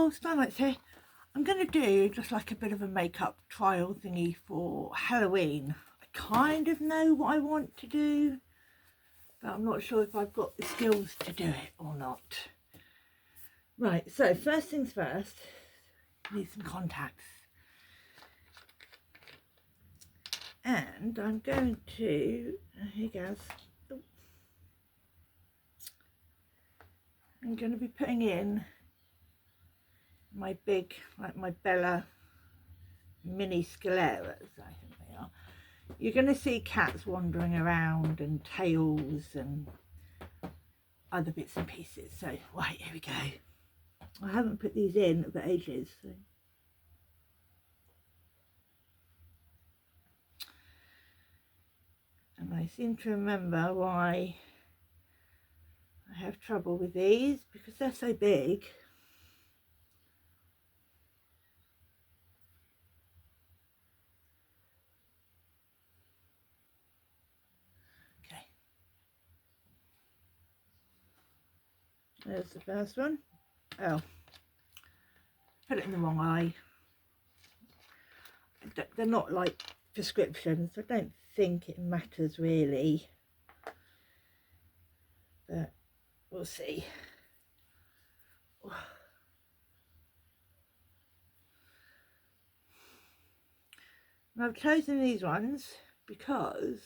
Oh, Starlight, so I'm going to do just like a bit of a makeup trial thingy for Halloween. I kind of know what I want to do, but I'm not sure if I've got the skills to do it or not. Right, so first things first, I need some contacts. And I'm going to, here goes, I'm going to be putting in my big, like my Bella mini scaleras, I think they are. You're going to see cats wandering around and tails and other bits and pieces. So, right, here we go. I haven't put these in for ages. So. And I seem to remember why I have trouble with these, because they're so big. Okay. There's the first one. Oh, put it in the wrong eye. They're not like prescriptions. I don't think it matters really, but we'll see. And I've chosen these ones because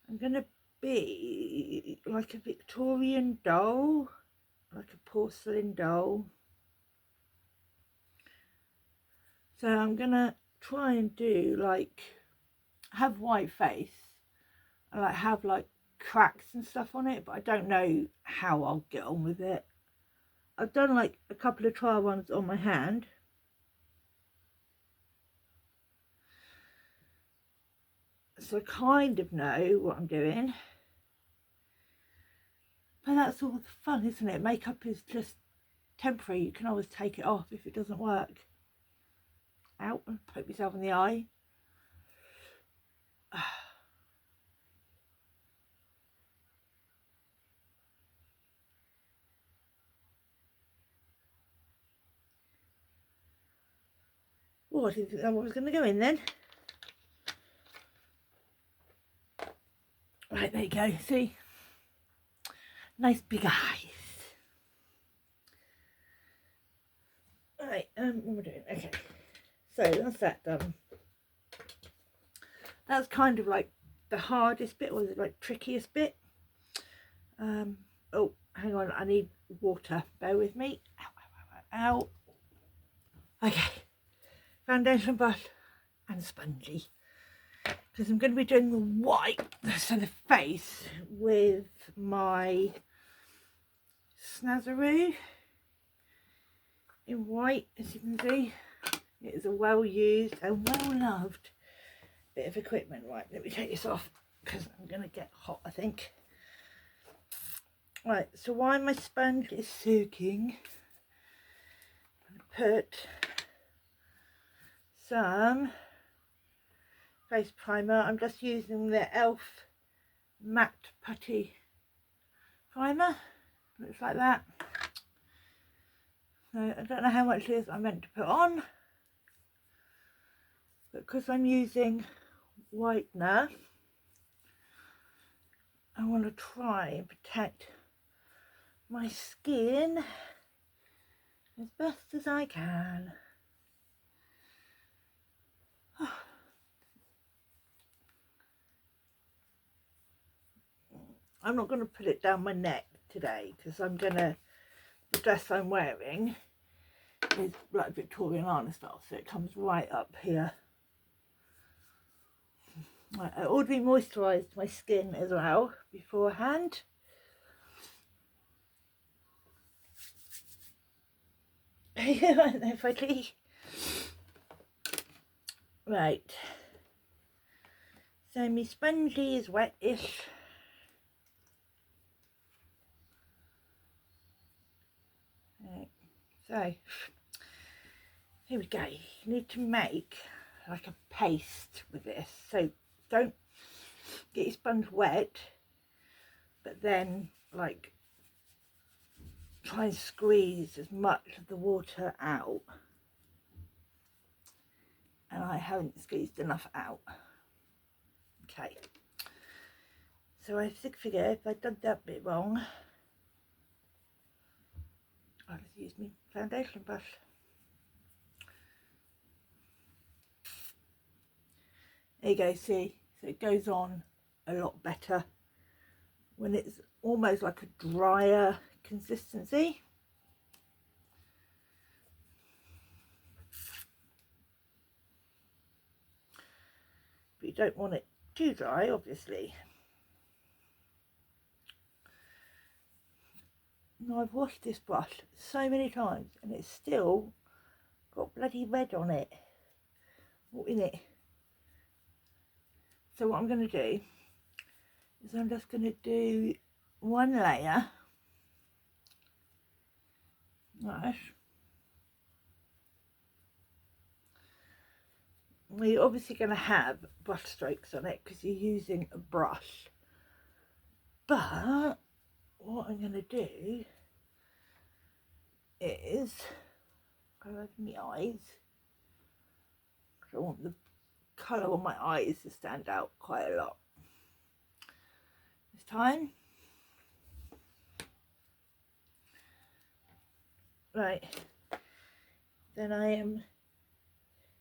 I'm going to be like a Victorian doll, like a porcelain doll. So I'm going to try and do like, have white face and like have like cracks and stuff on it, but I don't know how I'll get on with it. I've done like a couple of trial ones on my hand. So I kind of know what I'm doing. But that's all the fun, isn't it? Makeup is just temporary. You can always take it off if it doesn't work. Out and poke yourself in the eye. Oh, I didn't think that one was going to go in then. Right, there you go. See? Nice big eyes. Right, what am I doing? Okay. So that's that done. That's kind of like the hardest bit, or the like trickiest bit. Oh, hang on, I need water. Bear with me. Ow, ow, ow, ow. Okay. Foundation brush and spongy. Because I'm going to be doing the white, so the face, with my Snazaroo in white, as you can see. It is a well used and well loved bit of equipment. Right, let me take this off because I'm going to get hot, I think. Right, so while my sponge is soaking, I'm going to put some face primer. I'm just using the e.l.f. matte putty primer. Looks like that. So I don't know how much this I meant to put on, but because I'm using whitener, I want to try and protect my skin as best as I can. I'm not going to put it down my neck today because the dress I'm wearing is like Victorian Anna style, so it comes right up here. I already moisturised my skin as well beforehand. Aren't they pretty? Right. So my spongy is wet-ish. Right. So here we go. You need to make like a paste with this. So don't get your sponge wet, but then like try and squeeze as much of the water out, and I haven't squeezed enough out. Okay, so I figure if I done that bit wrong, I'll just use my foundation brush. There you go, see, so it goes on a lot better when it's almost like a drier consistency. But you don't want it too dry, obviously. Now, I've washed this brush so many times and it's still got bloody red on it, or in it. So what I'm going to do is I'm just going to do one layer, right. Well, you're obviously going to have brush strokes on it because you're using a brush, but what I'm going to do is go over my eyes, because I want the colour on my eyes to stand out quite a lot this time. Right, then I am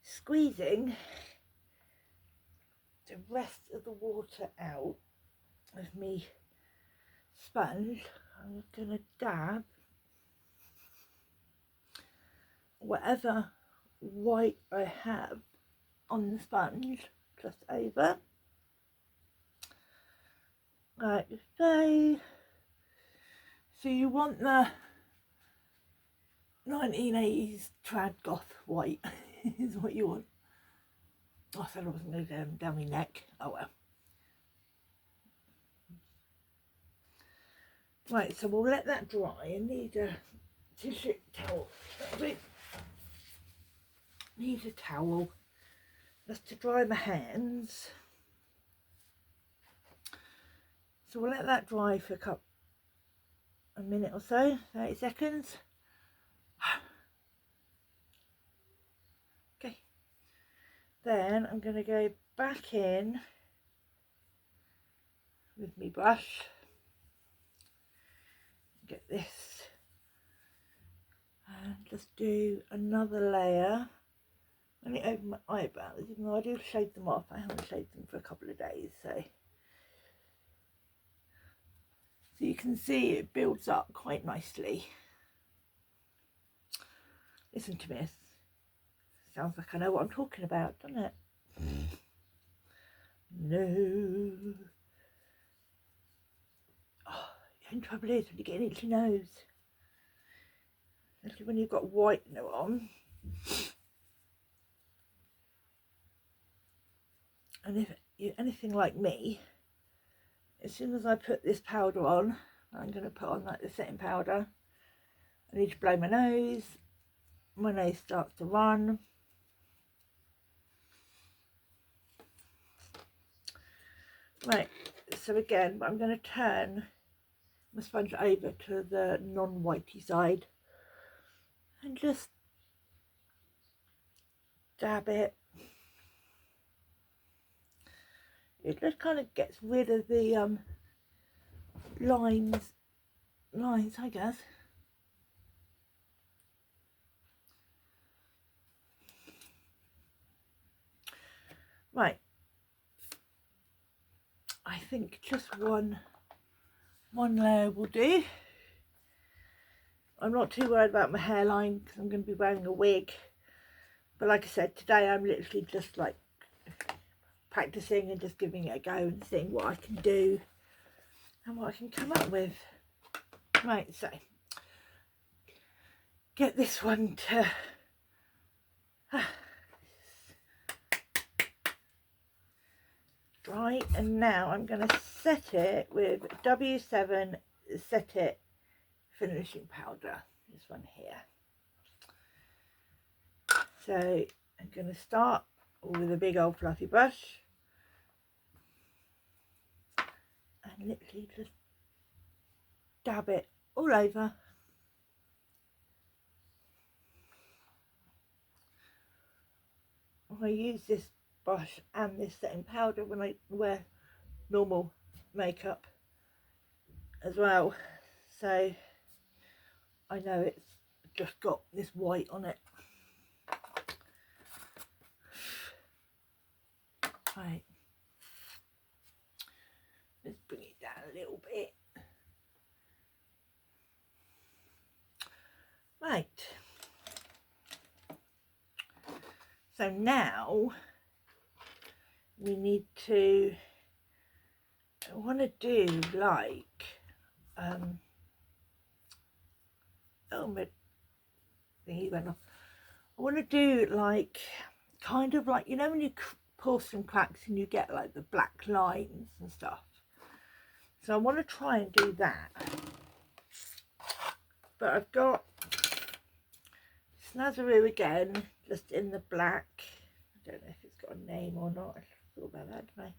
squeezing the rest of the water out with me sponge. I'm going to dab whatever white I have on the sponge just over, like so. So you want the 1980s trad goth white is what you want. I said I wasn't going to go down my neck. Oh well. Right, so we'll let that dry. I need a tissue towel. Need a towel just to dry my hands. So we'll let that dry for a minute or so, 30 seconds. Okay. Then I'm going to go back in with my brush. Get this. And just do another layer. Only over my eyebrows, even though I do shave them off. I haven't shaved them for a couple of days, so you can see it builds up quite nicely. Listen to me. Sounds like I know what I'm talking about, doesn't it? No. Oh, the only trouble is when you get an itchy nose, especially when you've got whitener on. And if you're anything like me, as soon as I put this powder on, I'm going to put on like the setting powder, I need to blow my nose starts to run. Right, so again, I'm going to turn my sponge over to the non-whitey side and just dab it. It just kind of gets rid of the lines, I guess. Right, I think just one layer will do. I'm not too worried about my hairline because I'm going to be wearing a wig, but like I said, today I'm literally just like practicing and just giving it a go and seeing what I can do and what I can come up with. Right, so get this one to dry, and now I'm going to set it with W7 Set It finishing powder, this one here. So I'm going to start with a big old fluffy brush and literally just dab it all over. I use this brush and this setting powder when I wear normal makeup as well, so I know it's just got this white on it. Right, let's bring it down a little bit. Right, so now we need to, I want to do like oh my thingy went off. I want to do like kind of like, you know, when you pour some cracks and you get like the black lines and stuff. So I want to try and do that, but I've got Snazaroo again, just in the black. I don't know if it's got a name or not. I thought about that, didn't I?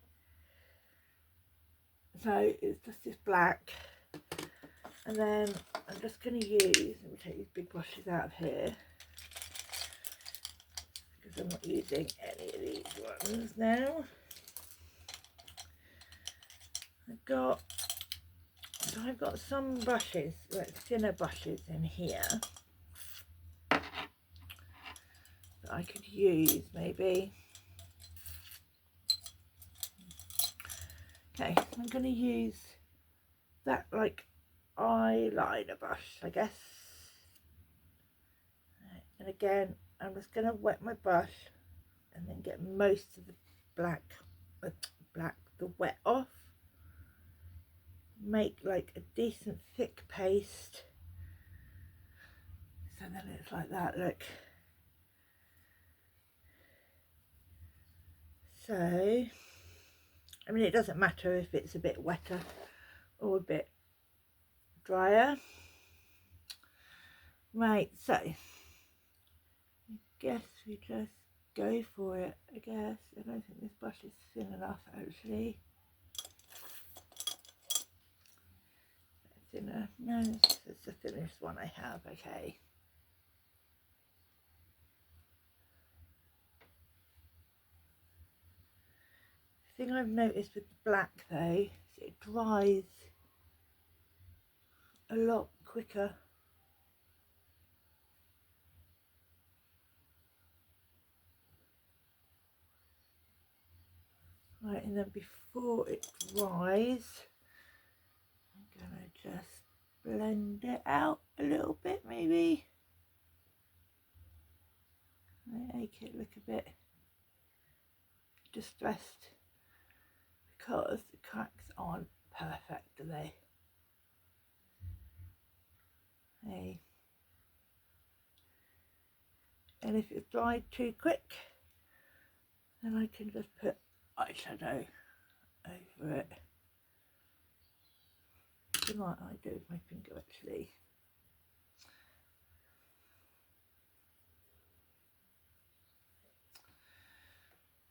So it's just this black, and then I'm just going to use, let me take these big brushes out of here because I'm not using any of these ones now. I've got some brushes, like thinner brushes in here that I could use maybe. Okay, I'm going to use that like eyeliner brush, I guess. And again, I'm just going to wet my brush and then get most of the the wet off. Make like a decent thick paste, so then it's like that, look. So I mean, it doesn't matter if it's a bit wetter or a bit drier. Right, so I guess we just go for it. I guess I don't think this brush is thin enough actually. Thinner, no, it's the thinnest one I have. Okay, the thing I've noticed with the black though is it dries a lot quicker. Right, and then before it dries, I'm gonna just blend it out a little bit, maybe. Make it look a bit distressed because the cracks aren't perfect, are they? Hey. And if it's dried too quick, then I can just put eyeshadow over it. You know what I do with my finger actually.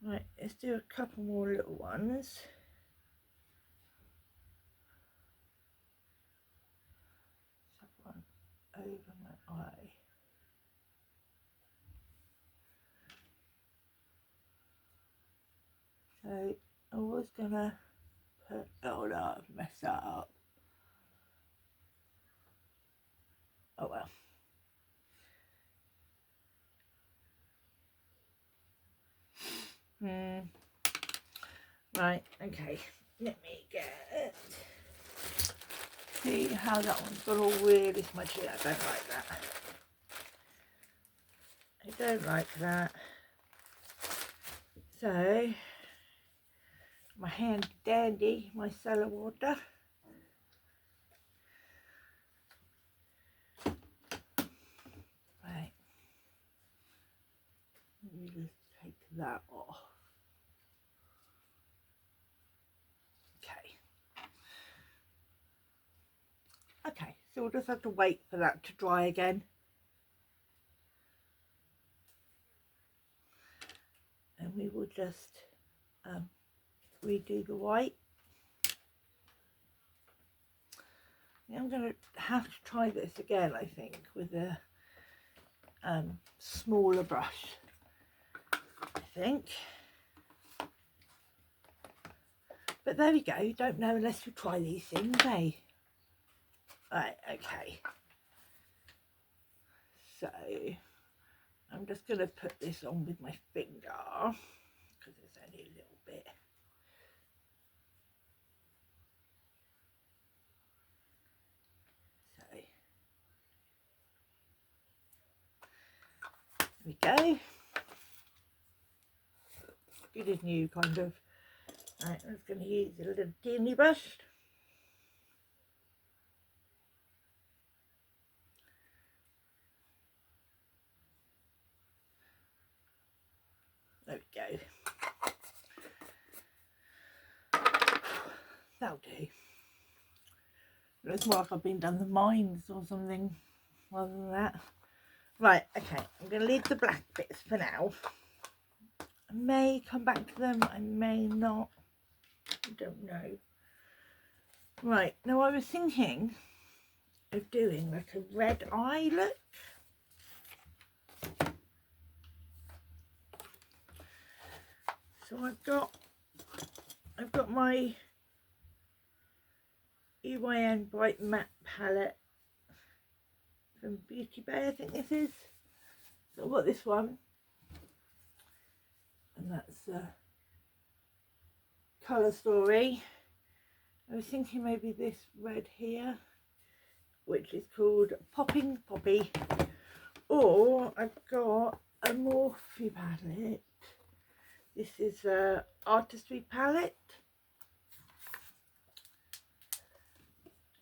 Right, let's do a couple more little ones. One over my eye. So I was gonna put, oh no, I've messed that up. Oh well. Right, okay, let me get it. See how that one's got all really smudgy. I don't like that. I don't like that. So, my handy dandy micellar water. Right. Let me just take that off. Okay, so we'll just have to wait for that to dry again. And we will just redo the white. I'm going to have to try this again, I think, with a smaller brush. think. But there we go. You don't know unless you try these things, eh? Right, okay. So I'm just going to put this on with my finger because it's only a little bit. So there we go. Good as new, kind of. Right, I'm just going to use a little teeny brush. There we go. That'll do. Looks more like I've been down the mines or something rather than that. Right, okay, I'm going to leave the black bits for now. I may come back to them, I may not. I don't know. Right, now I was thinking of doing like a red eye look. So I've got my EYN Bright Matte palette from Beauty Bay, I think this is. So I've got this one, and that's Colour Story. I was thinking maybe this red here, which is called Popping Poppy, or I've got a Morphe palette. This is a Artistry palette,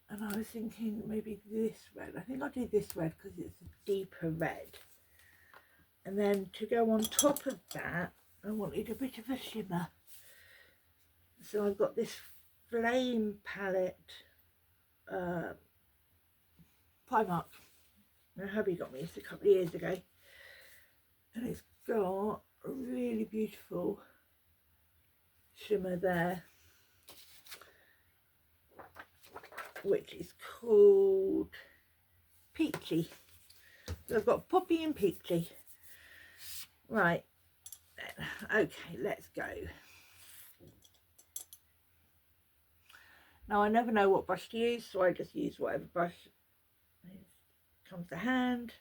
and I was thinking maybe this red. I think I'll do this red because it's a deeper red, and then to go on top of that I wanted a bit of a shimmer. So I've got this Flame palette, Primark. My hubby got me this a couple of years ago, and it's got a really beautiful shimmer there, which is called Peachy. So I've got Poppy and Peachy. Right, okay, let's go. Now I never know what brush to use, so I just use whatever brush comes to hand.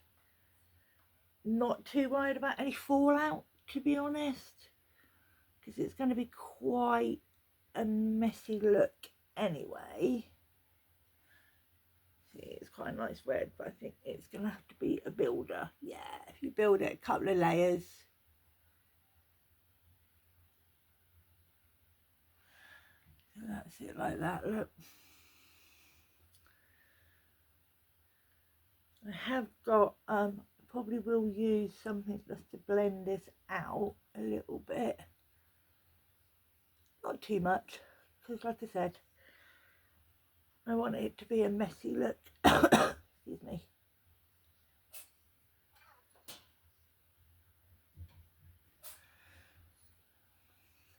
Not too worried about any fallout, to be honest, because it's going to be quite a messy look anyway. See, it's quite a nice red, but I think it's going to have to be a builder. Yeah, if you build it a couple of layers. So that's it like that, look. I have got, probably will use something just to blend this out a little bit. Not too much, because like I said, I want it to be a messy look. Excuse me.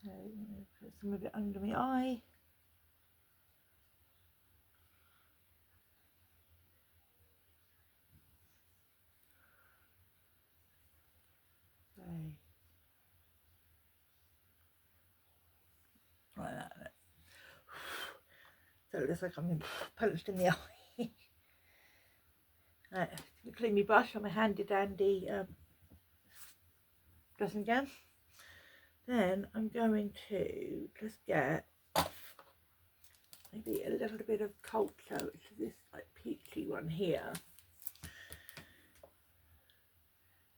So I'm going to put some of it under my eye. So, like that. So it looks like I'm being punched in the eye. Right, clean my brush on my handy dandy dressing gown. Then I'm going to just get maybe a little bit of Culture, which is this like peachy one here,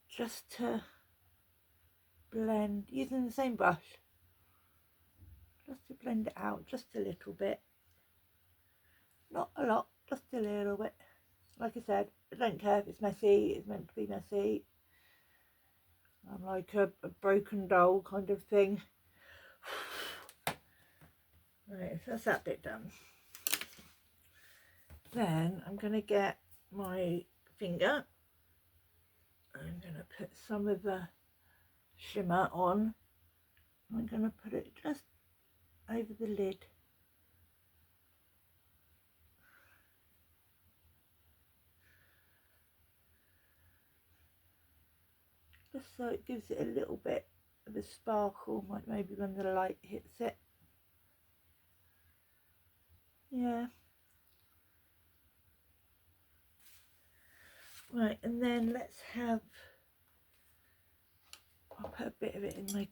just to blend, using the same brush, just to blend it out just a little bit. Not a lot, just a little bit. Like I said, I don't care if it's messy, it's meant to be messy. I'm like a broken doll kind of thing. Right, so that's that bit done. Then I'm going to get my finger. I'm going to put some of the shimmer on. I'm going to put it just over the lid. Just so it gives it a little bit of a sparkle, like maybe when the light hits it. Yeah. Right, and then let's have, I'll put a bit of it in my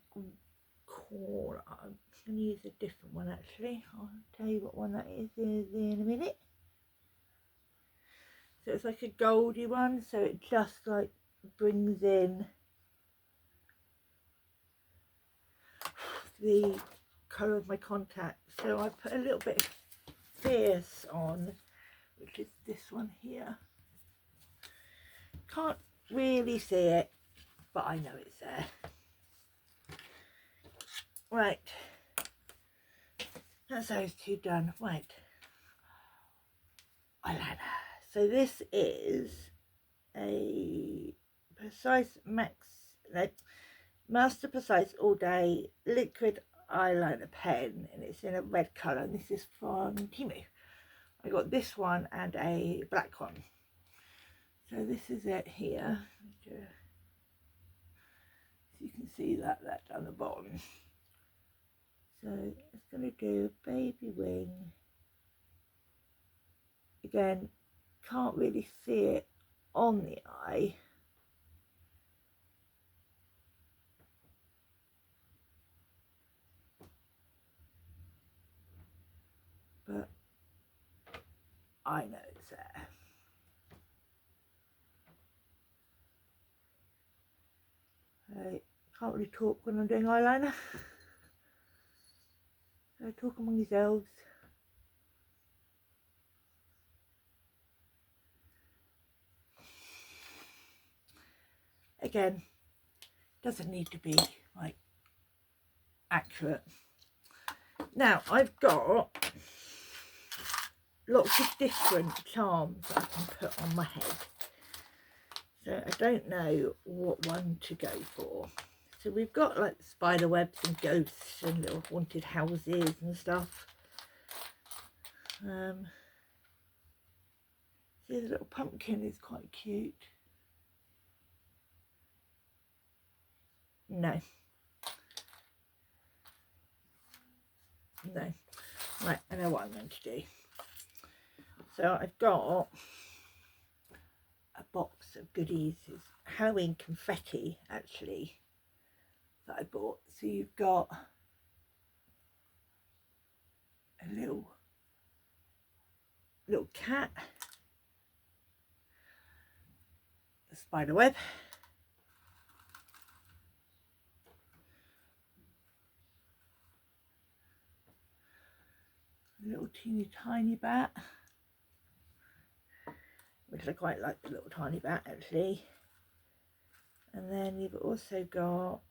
corner. I'm going to use a different one actually. I'll tell you what one that is in a minute. So it's like a goldy one, so it just like brings in the colour of my contact. So I put a little bit of Fierce on, which is this one here. Can't really see it, but I know it's there. Right, that's those two done. Right, eyeliner. So this is a Precise Master Precise All Day liquid eyeliner pen, and it's in a red colour, and this is from Temu. I got this one and a black one. So this is it here. So you can see that down the bottom. So it's going to do baby wing. Again, can't really see it on the eye. But I know it's there. I can't really talk when I'm doing eyeliner. So talk among yourselves. Again, doesn't need to be like accurate. Now I've got lots of different charms I can put on my head. So I don't know what one to go for. So we've got like spider webs and ghosts and little haunted houses and stuff. See, the little pumpkin is quite cute. No. No. Right, I know what I'm going to do. So I've got a box of goodies. It's Halloween confetti, actually, that I bought. So you've got a little cat, a spider web, a little teeny tiny bat, which I quite like, the little tiny bat actually. And then you've also got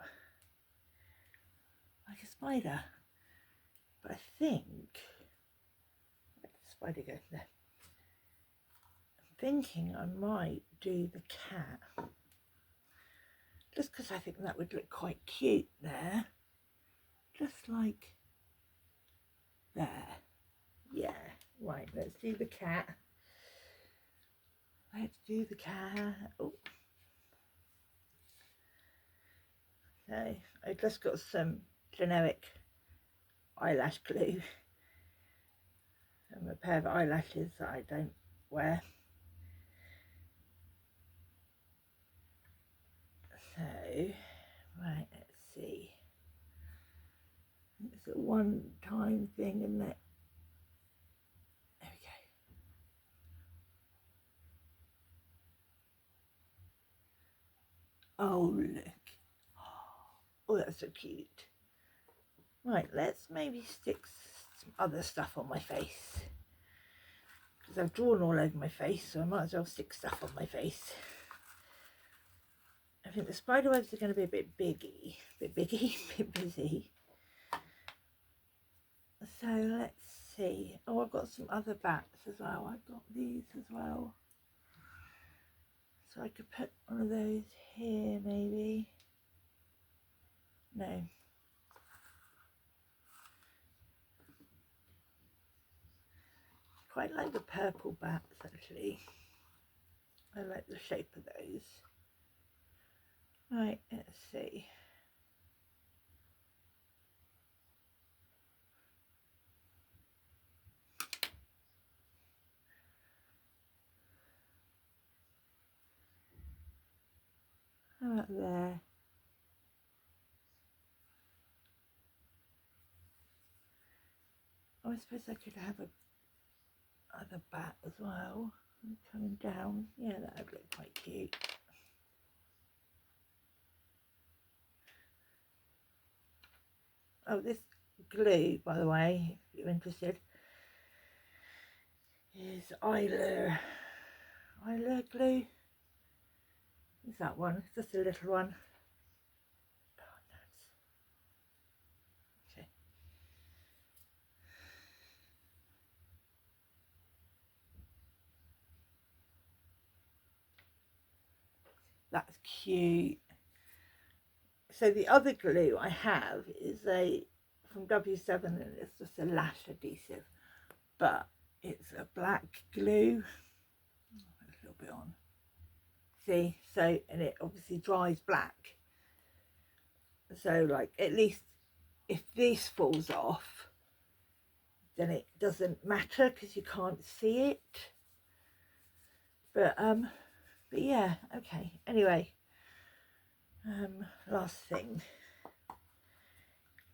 like a spider, but I think, where did the spider go there? I'm thinking I might do the cat, just because I think that would look quite cute there, just like there. Yeah, right, let's do the cat. Let's do the cat. Oh. So I just got some generic eyelash glue and a pair of eyelashes that I don't wear. So, right, let's see. It's a one-time thing, isn't it? There we go. Oh, look. Oh, that's so cute. Right, let's maybe stick some other stuff on my face, because I've drawn all over my face, so I might as well stick stuff on my face. I think the spider webs are going to be a bit busy. So let's see. Oh, I've got some other bats as well. I've got these as well. So I could put one of those here maybe. No. Quite like the purple bats actually. I like the shape of those. Right, let's see. How about there? Oh, I suppose I could have a other bat as well. Coming down. Yeah, that would look quite cute. Oh, this glue, by the way, if you're interested, is Isla glue. Is that one? It's just a little one. Oh, nuts. Okay. That's cute. So the other glue I have is from W7, and it's just a lash adhesive, but it's a black glue. A little bit on. See, so, and it obviously dries black. So like, at least if this falls off, then it doesn't matter because you can't see it. But yeah, okay. Anyway, last thing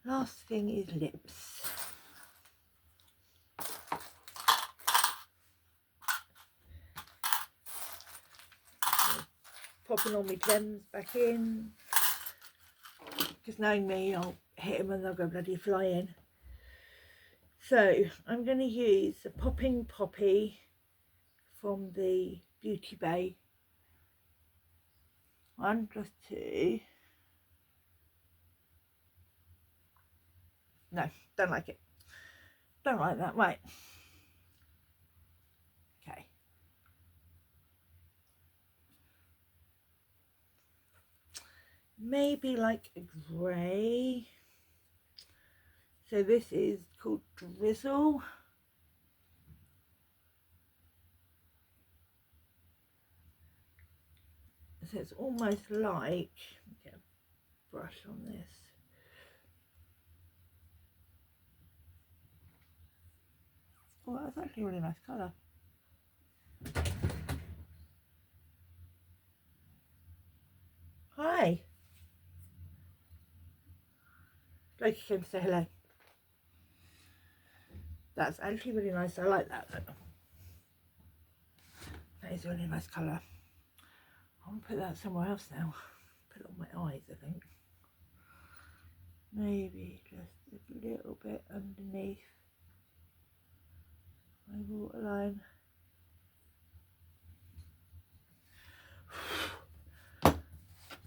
is lips. Popping all my gems back in, because knowing me, I'll hit them and they'll go bloody flying. So I'm going to use the Popping Poppy from the Beauty Bay. 1, just 2. No, don't like it. Don't like that. Right. Okay. Maybe like a grey. So this is called Drizzle. So it's almost like, get a brush on this. Oh, that's actually a really nice colour. Hi. Loki came to say hello. That's actually really nice. I like that. That is a really nice colour. I want to put that somewhere else now. Put it on my eyes, I think. Maybe just a little bit underneath my waterline.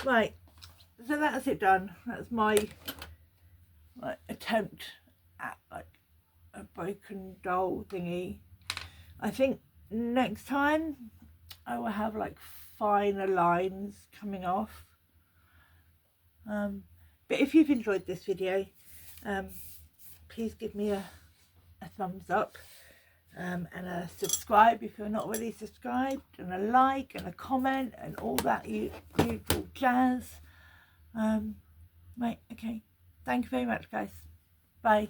Right, so that's it done. That's my attempt at like a broken doll thingy. I think next time I will have like finer lines coming off. But if you've enjoyed this video, please give me a thumbs up, and a subscribe if you're not already subscribed, and a like and a comment and all that usual jazz. Right, okay, thank you very much, guys. Bye.